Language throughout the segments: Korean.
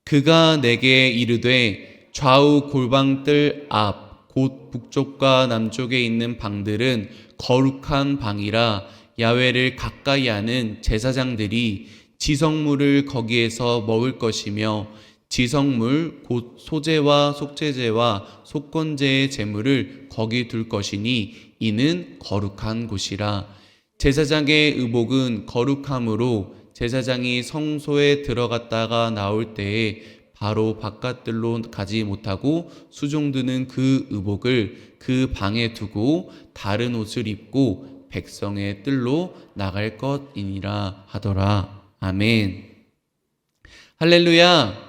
그가 내게 이르되 좌우 골방뜰 앞 곧 북쪽과 남쪽에 있는 방들은 거룩한 방이라 야훼를 가까이 하는 제사장들이 지성물을 거기에서 먹을 것이며 지성물 곧 소제와 속죄제와 속건제의 제물을 거기 둘 것이니 이는 거룩한 곳이라. 제사장의 의복은 거룩함으로 제사장이 성소에 들어갔다가 나올 때에 바로 바깥들로 가지 못하고 수종드는 그 의복을 그 방에 두고 다른 옷을 입고 백성의 뜰로 나갈 것이니라 하더라. 아멘. 할렐루야.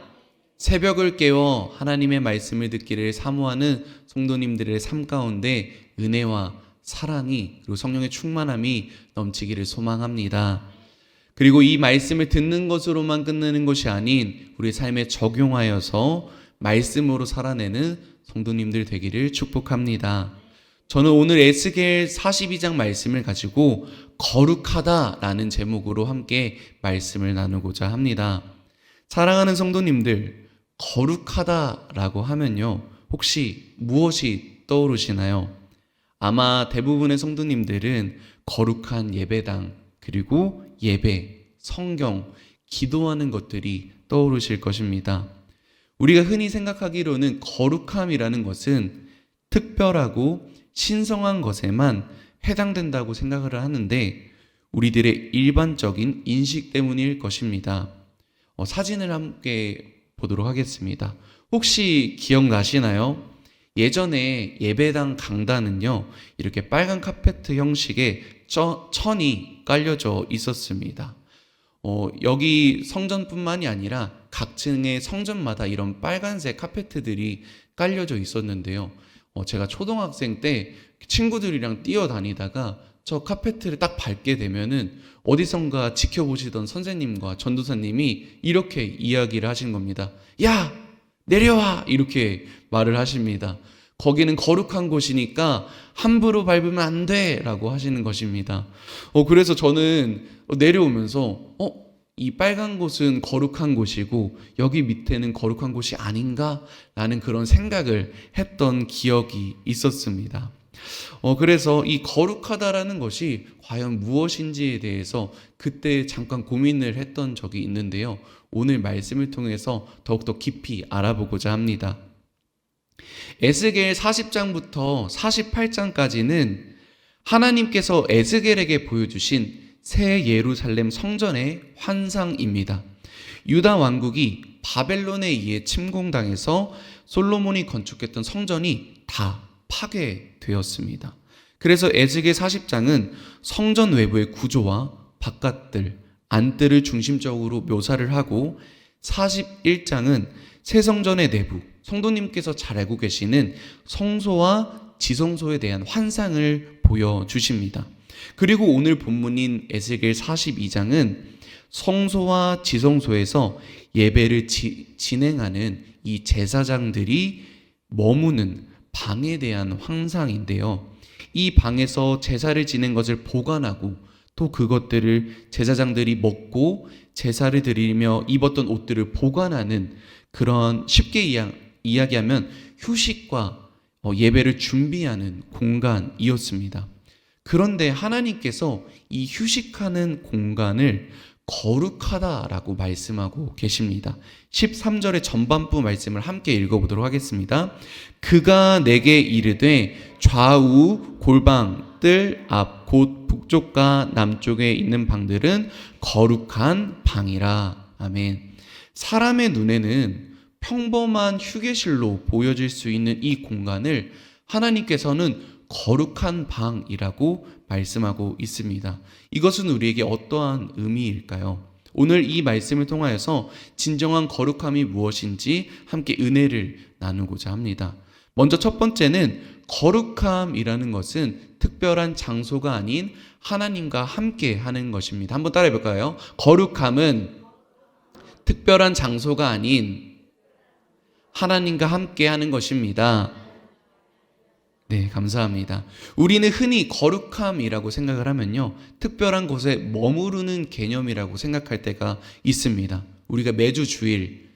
새벽을 깨워 하나님의 말씀을 듣기를 사모하는 성도님들의 삶 가운데 은혜와 사랑이 그리고 성령의 충만함이 넘치기를 소망합니다. 그리고 이 말씀을 듣는 것으로만 끝내는 것이 아닌 우리 삶에 적용하여서 말씀으로 살아내는 성도님들 되기를 축복합니다. 저는 오늘 에스겔 42장 말씀을 가지고 거룩하다라는 제목으로 함께 말씀을 나누고자 합니다. 사랑하는 성도님들, 거룩하다라고 하면요, 혹시 무엇이 떠오르시나요? 아마 대부분의 성도님들은 거룩한 예배당, 그리고 예배, 성경, 기도하는 것들이 떠오르실 것입니다. 우리가 흔히 생각하기로는 거룩함이라는 것은 특별하고 신성한 것에만 해당된다고 생각을 하는데 우리들의 일반적인 인식 때문일 것입니다. 사진을 함께 보도록 하겠습니다. 혹시 기억나시나요? 예전에 예배당 강단은요, 이렇게 빨간 카페트 형식의 천이 깔려져 있었습니다. 여기 성전뿐만이 아니라 각 층의 성전마다 이런 빨간색 카페트들이 깔려져 있었는데요. 제가 초등학생 때 친구들이랑 뛰어다니다가 저 카페트를 딱 밟게 되면은 어디선가 지켜보시던 선생님과 전도사님이 이렇게 이야기를 하신 겁니다. 야! 내려와! 이렇게 말을 하십니다. 거기는 거룩한 곳이니까 함부로 밟으면 안 돼! 라고 하시는 것입니다. 그래서 저는 내려오면서 이 빨간 곳은 거룩한 곳이고 여기 밑에는 거룩한 곳이 아닌가? 라는 그런 생각을 했던 기억이 있었습니다. 그래서 이 거룩하다라는 것이 과연 무엇인지에 대해서 그때 잠깐 고민을 했던 적이 있는데요. 오늘 말씀을 통해서 더욱더 깊이 알아보고자 합니다. 에스겔 40장부터 48장까지는 하나님께서 에스겔에게 보여주신 새 예루살렘 성전의 환상입니다. 유다 왕국이 바벨론에 의해 침공당해서 솔로몬이 건축했던 성전이 다 파괴되었습니다. 그래서 에스겔 40장은 성전 외부의 구조와 바깥들, 안뜰을 중심적으로 묘사를 하고 41장은 새 성전의 내부, 성도님께서 잘 알고 계시는 성소와 지성소에 대한 환상을 보여주십니다. 그리고 오늘 본문인 에스겔 42장은 성소와 지성소에서 예배를 진행하는 이 제사장들이 머무는 방에 대한 환상인데요. 이 방에서 제사를 지낸 것을 보관하고 또 그것들을 제사장들이 먹고 제사를 드리며 입었던 옷들을 보관하는 그런 쉽게 이야기하면 휴식과 예배를 준비하는 공간이었습니다. 그런데 하나님께서 이 휴식하는 공간을 거룩하다라고 말씀하고 계십니다. 13절의 전반부 말씀을 함께 읽어보도록 하겠습니다. 그가 내게 이르되 좌우 골방 뜰 앞 곧 북쪽과 남쪽에 있는 방들은 거룩한 방이라. 아멘. 사람의 눈에는 평범한 휴게실로 보여질 수 있는 이 공간을 하나님께서는 거룩한 방이라고 말씀하고 있습니다. 이것은 우리에게 어떠한 의미일까요? 오늘 이 말씀을 통하여서 진정한 거룩함이 무엇인지 함께 은혜를 나누고자 합니다. 먼저 첫 번째는 거룩함이라는 것은 특별한 장소가 아닌 하나님과 함께 하는 것입니다. 한번 따라해 볼까요? 거룩함은 특별한 장소가 아닌 하나님과 함께 하는 것입니다. 네, 감사합니다. 우리는 흔히 거룩함이라고 생각을 하면요, 특별한 곳에 머무르는 개념이라고 생각할 때가 있습니다. 우리가 매주 주일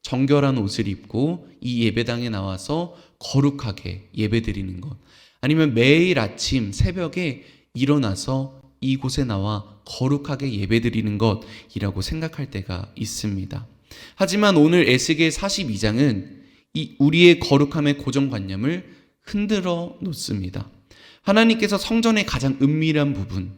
정결한 옷을 입고 이 예배당에 나와서 거룩하게 예배드리는 것, 아니면 매일 아침 새벽에 일어나서 이곳에 나와 거룩하게 예배드리는 것이라고 생각할 때가 있습니다. 하지만 오늘 에스겔 42장은 이 우리의 거룩함의 고정관념을 흔들어 놓습니다. 하나님께서 성전의 가장 은밀한 부분,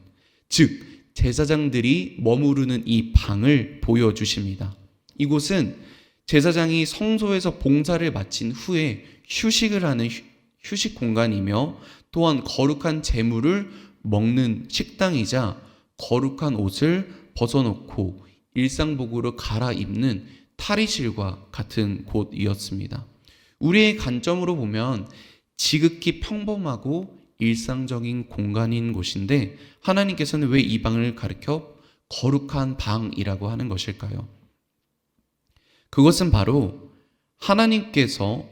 즉 제사장들이 머무르는 이 방을 보여주십니다. 이곳은 제사장이 성소에서 봉사를 마친 후에 휴식을 하는 휴식 공간이며, 또한 거룩한 제물을 먹는 식당이자 거룩한 옷을 벗어놓고 일상복으로 갈아입는 탈의실과 같은 곳이었습니다. 우리의 관점으로 보면 지극히 평범하고 일상적인 공간인 곳인데, 하나님께서는 왜 이 방을 가리켜 거룩한 방이라고 하는 것일까요? 그것은 바로 하나님께서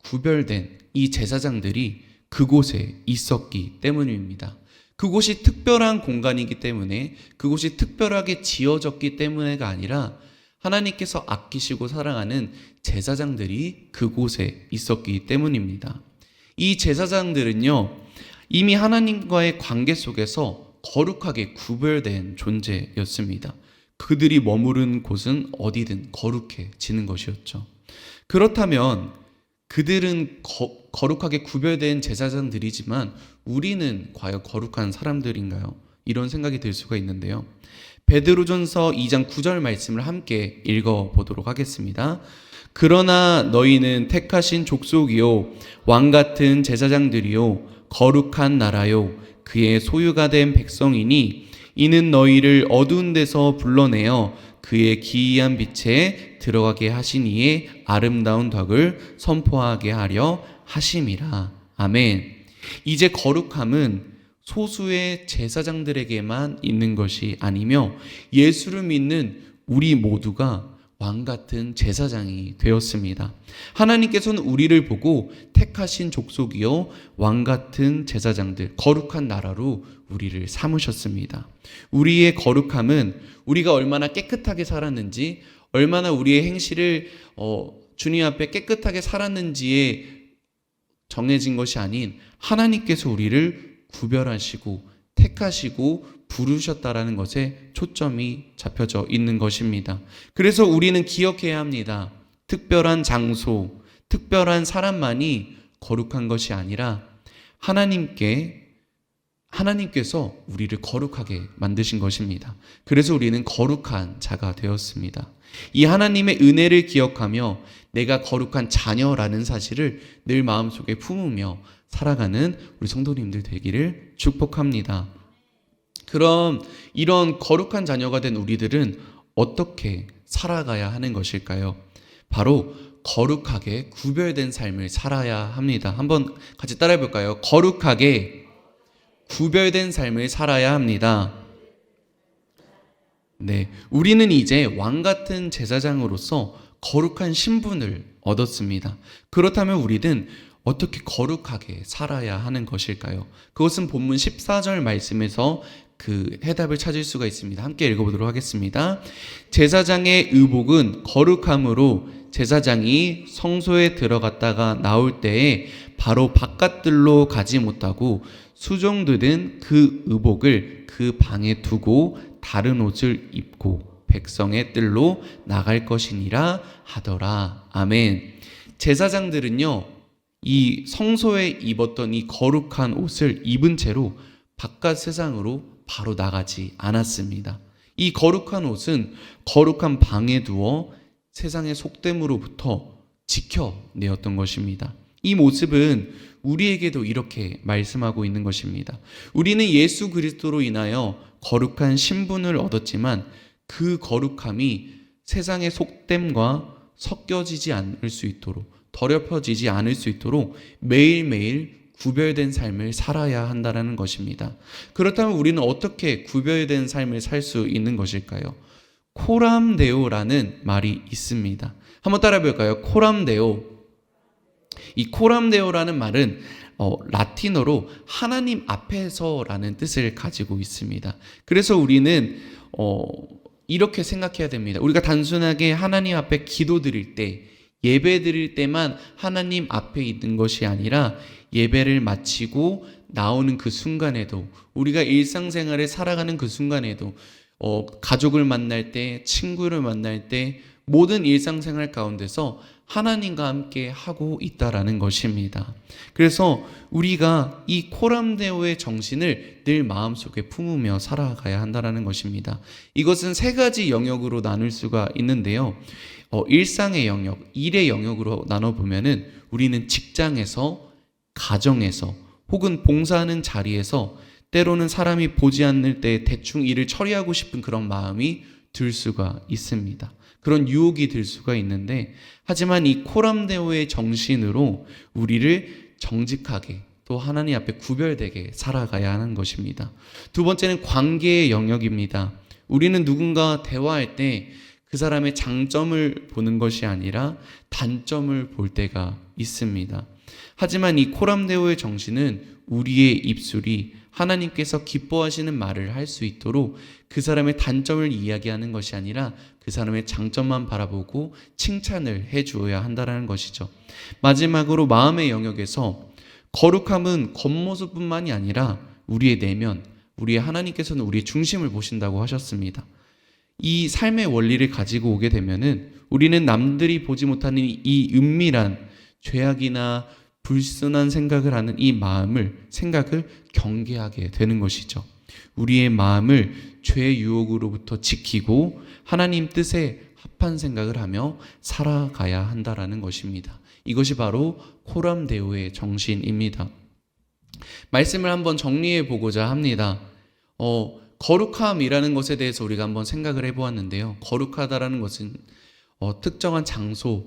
구별된 이 제사장들이 그곳에 있었기 때문입니다. 그곳이 특별한 공간이기 때문에, 그곳이 특별하게 지어졌기 때문에가 아니라 하나님께서 아끼시고 사랑하는 제사장들이 그곳에 있었기 때문입니다. 이 제사장들은요, 이미 하나님과의 관계 속에서 거룩하게 구별된 존재였습니다. 그들이 머무른 곳은 어디든 거룩해지는 것이었죠. 그렇다면 그들은 거룩하게 구별된 제사장들이지만 우리는 과연 거룩한 사람들인가요? 이런 생각이 들 수가 있는데요. 베드로전서 2장 9절 말씀을 함께 읽어보도록 하겠습니다. 그러나 너희는 택하신 족속이요 왕같은 제사장들이요 거룩한 나라요 그의 소유가 된 백성이니 이는 너희를 어두운 데서 불러내어 그의 기이한 빛에 들어가게 하신 이의 아름다운 덕을 선포하게 하려 하심이라. 아멘. 이제 거룩함은 소수의 제사장들에게만 있는 것이 아니며 예수를 믿는 우리 모두가 왕같은 제사장이 되었습니다. 하나님께서는 우리를 보고 택하신 족속이요 왕같은 제사장들, 거룩한 나라로 우리를 삼으셨습니다. 우리의 거룩함은 우리가 얼마나 깨끗하게 살았는지, 얼마나 우리의 행실을 주님 앞에 깨끗하게 살았는지에 정해진 것이 아닌 하나님께서 우리를 구별하시고 택하시고 부르셨다라는 것에 초점이 잡혀져 있는 것입니다. 그래서 우리는 기억해야 합니다. 특별한 장소, 특별한 사람만이 거룩한 것이 아니라 하나님께서 우리를 거룩하게 만드신 것입니다. 그래서 우리는 거룩한 자가 되었습니다. 이 하나님의 은혜를 기억하며 내가 거룩한 자녀라는 사실을 늘 마음속에 품으며 살아가는 우리 성도님들 되기를 축복합니다. 그럼 이런 거룩한 자녀가 된 우리들은 어떻게 살아가야 하는 것일까요? 바로 거룩하게 구별된 삶을 살아야 합니다. 한번 같이 따라해 볼까요? 거룩하게 구별된 삶을 살아야 합니다. 네, 우리는 이제 왕 같은 제사장으로서 거룩한 신분을 얻었습니다. 그렇다면 우리는 어떻게 거룩하게 살아야 하는 것일까요? 그것은 본문 14절 말씀에서 그 해답을 찾을 수가 있습니다. 함께 읽어보도록 하겠습니다. 제사장의 의복은 거룩함으로 제사장이 성소에 들어갔다가 나올 때에 바로 바깥들로 가지 못하고 수종들은 그 의복을 그 방에 두고 다른 옷을 입고 백성의 뜰로 나갈 것이니라 하더라. 아멘. 제사장들은요, 이 성소에 입었던 이 거룩한 옷을 입은 채로 바깥 세상으로 바로 나가지 않았습니다. 이 거룩한 옷은 거룩한 방에 두어 세상의 속됨으로부터 지켜내었던 것입니다. 이 모습은 우리에게도 이렇게 말씀하고 있는 것입니다. 우리는 예수 그리스도로 인하여 거룩한 신분을 얻었지만 그 거룩함이 세상의 속됨과 섞여지지 않을 수 있도록, 더럽혀지지 않을 수 있도록 매일매일 구별된 삶을 살아야 한다는 것입니다. 그렇다면 우리는 어떻게 구별된 삶을 살 수 있는 것일까요? 코람데오라는 말이 있습니다. 한번 따라해 볼까요? 코람데오. 이 코람데오라는 말은 라틴어로 하나님 앞에서라는 뜻을 가지고 있습니다. 그래서 우리는 이렇게 생각해야 됩니다. 우리가 단순하게 하나님 앞에 기도 드릴 때, 예배 드릴 때만 하나님 앞에 있는 것이 아니라 예배를 마치고 나오는 그 순간에도, 우리가 일상생활을 살아가는 그 순간에도, 가족을 만날 때, 친구를 만날 때, 모든 일상생활 가운데서 하나님과 함께 하고 있다라는 것입니다. 그래서 우리가 이 코람데오의 정신을 늘 마음속에 품으며 살아가야 한다는 것입니다. 이것은 세 가지 영역으로 나눌 수가 있는데요. 일상의 영역, 일의 영역으로 나눠보면은 우리는 직장에서, 가정에서, 혹은 봉사하는 자리에서 때로는 사람이 보지 않을 때 대충 일을 처리하고 싶은 그런 마음이 들 수가 있습니다. 그런 유혹이 들 수가 있는데, 하지만 이 코람데오의 정신으로 우리를 정직하게 또 하나님 앞에 구별되게 살아가야 하는 것입니다. 두 번째는 관계의 영역입니다. 우리는 누군가 대화할 때 그 사람의 장점을 보는 것이 아니라 단점을 볼 때가 있습니다. 하지만 이 코람데오의 정신은 우리의 입술이 하나님께서 기뻐하시는 말을 할 수 있도록 그 사람의 단점을 이야기하는 것이 아니라 그 사람의 장점만 바라보고 칭찬을 해주어야 한다는 것이죠. 마지막으로 마음의 영역에서 거룩함은 겉모습뿐만이 아니라 우리의 내면, 우리의 하나님께서는 우리의 중심을 보신다고 하셨습니다. 이 삶의 원리를 가지고 오게 되면은 우리는 남들이 보지 못하는 이 은밀한 죄악이나 불순한 생각을 하는 이 생각을 경계하게 되는 것이죠. 우리의 마음을 죄의 유혹으로부터 지키고 하나님 뜻에 합한 생각을 하며 살아가야 한다라는 것입니다. 이것이 바로 코람데오의 정신입니다. 말씀을 한번 정리해 보고자 합니다. 거룩함이라는 것에 대해서 우리가 한번 생각을 해보았는데요. 거룩하다라는 것은 특정한 장소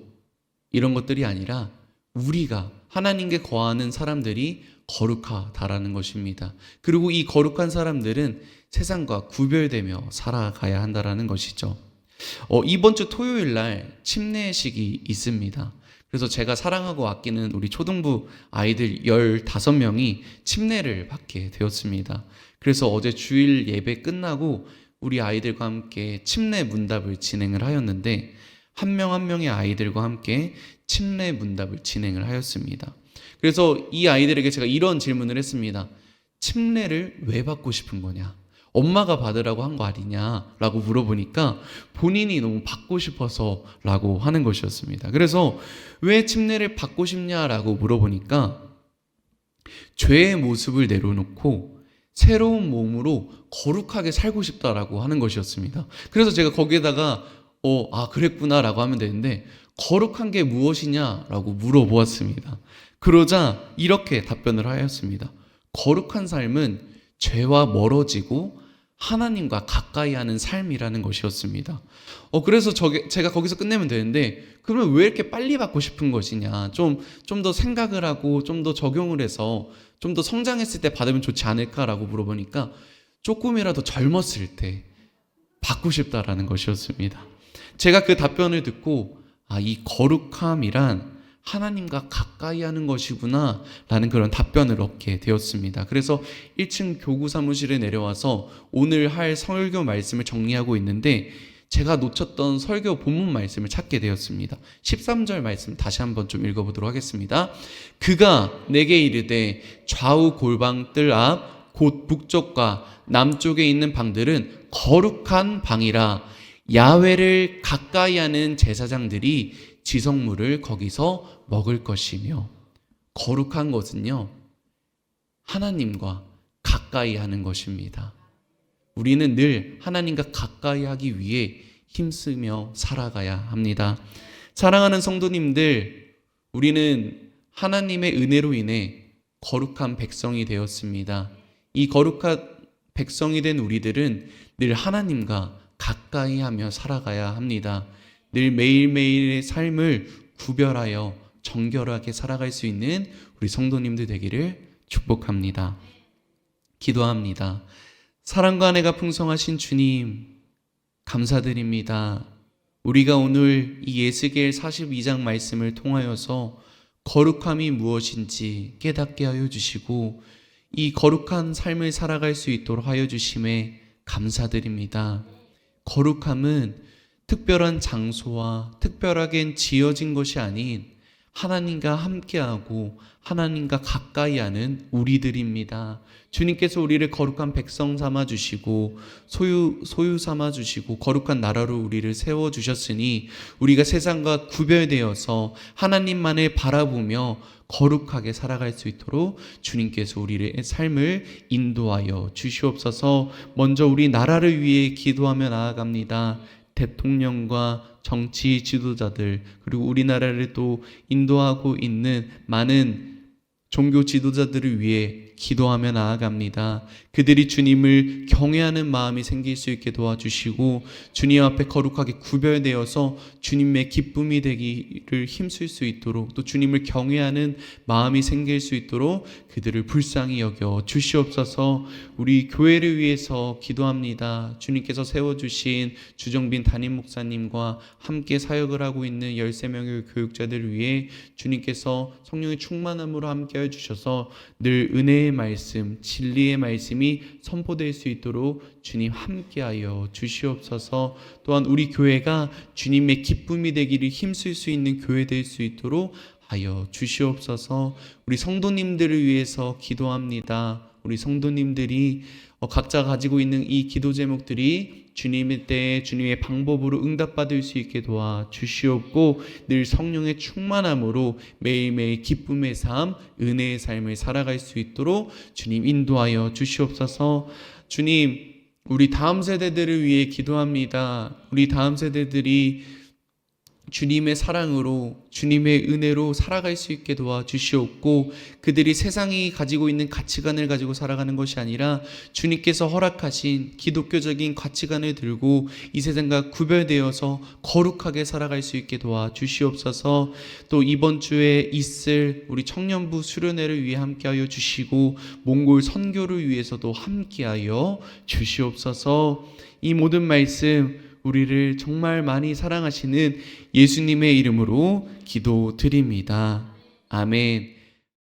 이런 것들이 아니라 우리가 하나님께 거하는 사람들이 거룩하다라는 것입니다. 그리고 이 거룩한 사람들은 세상과 구별되며 살아가야 한다는 것이죠. 이번 주 토요일 날 침례식이 있습니다. 그래서 제가 사랑하고 아끼는 우리 초등부 아이들 15명이 침례를 받게 되었습니다. 그래서 어제 주일 예배 끝나고 우리 아이들과 함께 침례 문답을 진행을 하였는데 한 명 한 명의 아이들과 함께 침례 문답을 진행을 하였습니다. 그래서 이 아이들에게 제가 이런 질문을 했습니다. 침례를 왜 받고 싶은 거냐? 엄마가 받으라고 한 거 아니냐? 라고 물어보니까 본인이 너무 받고 싶어서 라고 하는 것이었습니다. 그래서 왜 침례를 받고 싶냐라고 물어보니까 죄의 모습을 내려놓고 새로운 몸으로 거룩하게 살고 싶다라고 하는 것이었습니다. 그래서 제가 거기에다가 그랬구나 라고 하면 되는데 거룩한 게 무엇이냐라고 물어보았습니다. 그러자 이렇게 답변을 하였습니다. 거룩한 삶은 죄와 멀어지고 하나님과 가까이 하는 삶이라는 것이었습니다. 그래서 제가 거기서 끝내면 되는데 그러면 왜 이렇게 빨리 받고 싶은 것이냐? 좀 더 생각을 하고 좀 더 적용을 해서 좀 더 성장했을 때 받으면 좋지 않을까라고 물어보니까 조금이라도 젊었을 때 받고 싶다라는 것이었습니다. 제가 그 답변을 듣고 이 거룩함이란 하나님과 가까이 하는 것이구나 라는 그런 답변을 얻게 되었습니다. 그래서 1층 교구 사무실에 내려와서 오늘 할 설교 말씀을 정리하고 있는데 제가 놓쳤던 설교 본문 말씀을 찾게 되었습니다. 13절 말씀 다시 한번 좀 읽어보도록 하겠습니다. 그가 내게 이르되 좌우 골방뜰 앞 곧 북쪽과 남쪽에 있는 방들은 거룩한 방이라 야훼를 가까이 하는 제사장들이 지성물을 거기서 먹을 것이며. 거룩한 것은요, 하나님과 가까이 하는 것입니다. 우리는 늘 하나님과 가까이 하기 위해 힘쓰며 살아가야 합니다. 사랑하는 성도님들, 우리는 하나님의 은혜로 인해 거룩한 백성이 되었습니다. 이 거룩한 백성이 된 우리들은 늘 하나님과 가까이 하며 살아가야 합니다. 늘 매일매일의 삶을 구별하여 정결하게 살아갈 수 있는 우리 성도님들 되기를 축복합니다. 기도합니다. 사랑과 은혜가 풍성하신 주님, 감사드립니다. 우리가 오늘 이 에스겔 42장 말씀을 통하여서 거룩함이 무엇인지 깨닫게 하여 주시고 이 거룩한 삶을 살아갈 수 있도록 하여 주심에 감사드립니다. 거룩함은 특별한 장소와 특별하게 지어진 것이 아닌 하나님과 함께하고 하나님과 가까이 하는 우리들입니다. 주님께서 우리를 거룩한 백성 삼아 주시고 소유 삼아 주시고 거룩한 나라로 우리를 세워 주셨으니 우리가 세상과 구별되어서 하나님만을 바라보며 거룩하게 살아갈 수 있도록 주님께서 우리의 삶을 인도하여 주시옵소서. 먼저 우리 나라를 위해 기도하며 나아갑니다. 대통령과 정치 지도자들, 그리고 우리나라를 또 인도하고 있는 많은 종교 지도자들을 위해 기도하며 나아갑니다. 그들이 주님을 경외하는 마음이 생길 수 있게 도와주시고 주님 앞에 거룩하게 구별되어서 주님의 기쁨이 되기를 힘쓸 수 있도록, 또 주님을 경외하는 마음이 생길 수 있도록 그들을 불쌍히 여겨 주시옵소서. 우리 교회를 위해서 기도합니다. 주님께서 세워주신 주정빈 담임 목사님과 함께 사역을 하고 있는 13명의 교육자들을 위해 주님께서 성령의 충만함으로 함께 해주셔서 늘 은혜의 말씀, 진리의 말씀이 선포될 수 있도록 주님 함께하여 주시옵소서. 또한 우리 교회가 주님의 기쁨이 되기를 힘쓸 수 있는 교회 될 수 있도록 하여 주시옵소서. 우리 성도님들을 위해서 기도합니다. 우리 성도님들이 각자 가지고 있는 이 기도 제목들이 주님의 때에 주님의 방법으로 응답받을 수 있게 도와주시옵고 늘 성령의 충만함으로 매일매일 기쁨의 삶, 은혜의 삶을 살아갈 수 있도록 주님 인도하여 주시옵소서. 주님, 우리 다음 세대들을 위해 기도합니다. 우리 다음 세대들이 주님의 사랑으로, 주님의 은혜로 살아갈 수 있게 도와주시옵고 그들이 세상이 가지고 있는 가치관을 가지고 살아가는 것이 아니라 주님께서 허락하신 기독교적인 가치관을 들고 이 세상과 구별되어서 거룩하게 살아갈 수 있게 도와주시옵소서. 또 이번 주에 있을 우리 청년부 수련회를 위해 함께하여 주시고 몽골 선교를 위해서도 함께하여 주시옵소서. 이 모든 말씀 우리를 정말 많이 사랑하시는 예수님의 이름으로 기도드립니다. 아멘.